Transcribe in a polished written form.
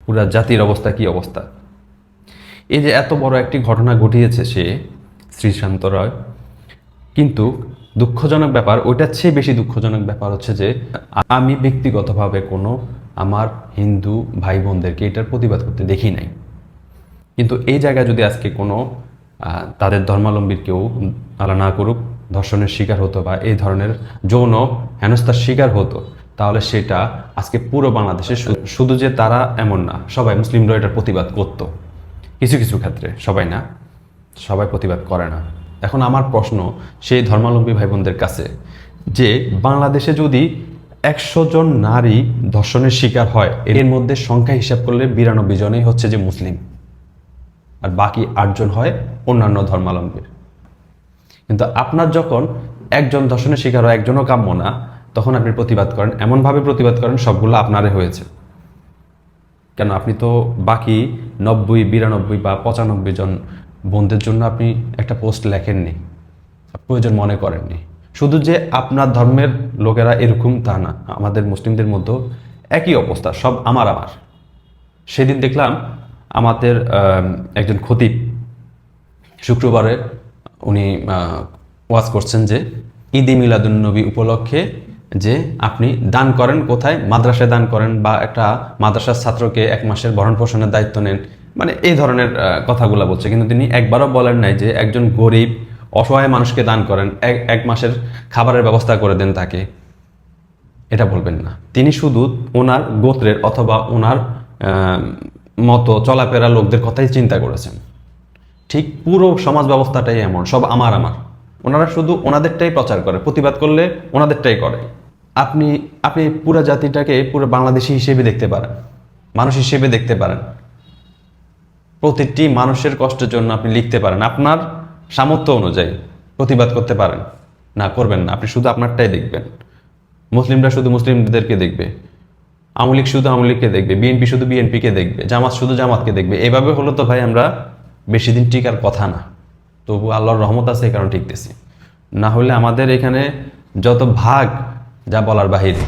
পুরা জাতির অবস্থা কি অবস্থা। এই যে এত বড় একটি ঘটনা ঘটিয়েছে সে শ্রীশান্ত রয়, কিন্তু দুঃখজনক ব্যাপার, ওইটার চেয়ে বেশি দুঃখজনক ব্যাপার হচ্ছে যে আমি ব্যক্তিগতভাবে কোনো আমার হিন্দু ভাই বোনদেরকে এটার প্রতিবাদ করতে দেখি নাই। কিন্তু এই জায়গায় যদি আজকে কোনো তাদের ধর্মাবলম্বীর কেউ, আল্লাহ না করুক, ধর্ষণের শিকার হতো বা এই ধরনের যৌন হেনস্থার শিকার হতো, তাহলে সেটা আজকে পুরো বাংলাদেশে, শুধু যে তারা এমন না, সবাই মুসলিমরা এটার প্রতিবাদ করতো। কিছু কিছু ক্ষেত্রে, সবাই না, সবাই প্রতিবাদ করে না। এখন আমার প্রশ্ন সেই ধর্মাবলম্বী ভাই বোনদের কাছে যে বাংলাদেশে যদি 100 জন নারী ধর্ষণের শিকার হয়, এর মধ্যে সংখ্যা হিসাব করলে 92 জনই হচ্ছে যে মুসলিম, আর বাকি 8 জন হয় অন্যান্য ধর্মাবলম্বীর। কিন্তু আপনার যখন একজন ধর্ষণের শিকার হয়, একজনও কাম্য না, তখন আপনি প্রতিবাদ করেন, এমনভাবে প্রতিবাদ করেন সবগুলো আপনারে হয়েছে। কেন আপনি তো বাকি 90, 92 বা 95 জন বোনদের জন্য আপনি একটা পোস্ট লেখেননি, প্রয়োজন মনে করেননি। শুধু যে আপনার ধর্মের লোকেরা এরকম তা না, আমাদের মুসলিমদের মধ্যেও একই অবস্থা, সব আমার। সেদিন দেখলাম আমাদের একজন খতিব শুক্রবারে উনি ওয়াজ করছেন যে ঈদে মিলাদুন্নবী উপলক্ষে যে আপনি দান করেন, কোথায়? মাদ্রাসায় দান করেন, বা একটা মাদ্রাসার ছাত্রকে 1 মাসের ভরণ পোষণের দায়িত্ব নেন, মানে এই ধরনের কথাগুলো বলছে। কিন্তু তিনি একবারও বলেন নাই যে একজন গরিব অসহায় মানুষকে দান করেন, 1 মাসের খাবারের ব্যবস্থা করে দেন তাকে, এটা বলবেন না। তিনি শুধু ওনার গোত্রের অথবা ওনার মতো চলাফেরা লোকদের কথাই চিন্তা করেছেন। ঠিক পুরো সমাজ ব্যবস্থাটাই এমন, সব আমার। ওনারা শুধু ওনাদেরটাই প্রচার করে, প্রতিবাদ করলে ওনাদেরটাই করে। আপনি আপনি পুরো জাতিটাকে পুরো বাংলাদেশি হিসেবে দেখতে পারেন, মানুষ হিসেবে দেখতে পারেন, প্রতিটি মানুষের কষ্টের জন্য আপনি লিখতে পারেন, আপনার সামর্থ্য অনুযায়ী প্রতিবাদ করতে পারেন। না, করবেন না, আপনি শুধু আপনারটাই দেখবেন। মুসলিমরা শুধু মুসলিমদেরকে দেখবে, আওয়ামী লীগ শুধু আওয়ামী লীগকে দেখবে, বিএনপি শুধু বিএনপিকে দেখবে, জামাত শুধু জামাতকে দেখবে। এভাবে হলো তো ভাই আমরা বেশি দিন টিকার কথা না। তবু আল্লাহর রহমত আছে, এই কারণে টিকতেছি। না হলে আমাদের এখানে যত ভাগ, যা বলার বাহিরে।